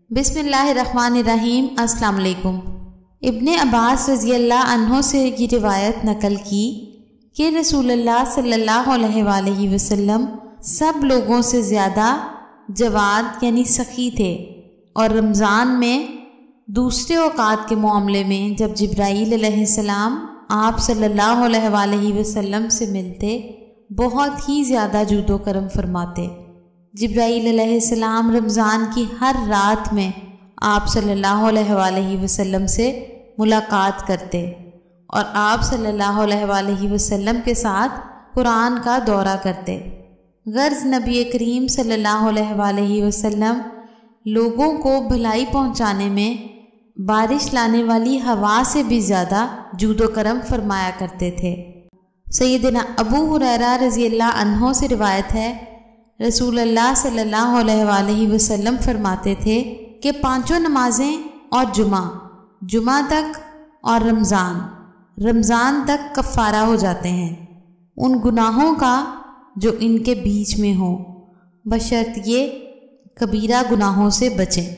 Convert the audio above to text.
بسم اللہ الرحمن الرحیم۔ السلام علیکم۔ ابن عباس رضی اللہ عنہ سے یہ روایت نقل کی کہ رسول اللہ صلی اللہ علیہ وآلہ وسلم سب لوگوں سے زیادہ جواد یعنی سخی تھے، اور رمضان میں دوسرے اوقات کے معاملے میں جب جبرائیل علیہ السلام آپ صلی اللہ علیہ وآلہ وسلم سے ملتے بہت ہی زیادہ جود و کرم فرماتے۔ جبرائیل علیہ السلام رمضان کی ہر رات میں آپ صلی اللہ علیہ وآلہ وسلم سے ملاقات کرتے اور آپ صلی اللہ علیہ وآلہ وسلم کے ساتھ قرآن کا دورہ کرتے۔ غرض نبی کریم صلی اللہ علیہ وآلہ وسلم لوگوں کو بھلائی پہنچانے میں بارش لانے والی ہوا سے بھی زیادہ جود و کرم فرمایا کرتے تھے۔ سیدنا ابو ہریرہ رضی اللہ عنہ سے روایت ہے، رسول اللہ صلی اللہ علیہ وآلہ وسلم فرماتے تھے کہ 5 نمازیں اور جمعہ تک اور رمضان تک کفارہ ہو جاتے ہیں ان گناہوں کا جو ان کے بیچ میں ہوں، بشرط یہ کبیرہ گناہوں سے بچیں۔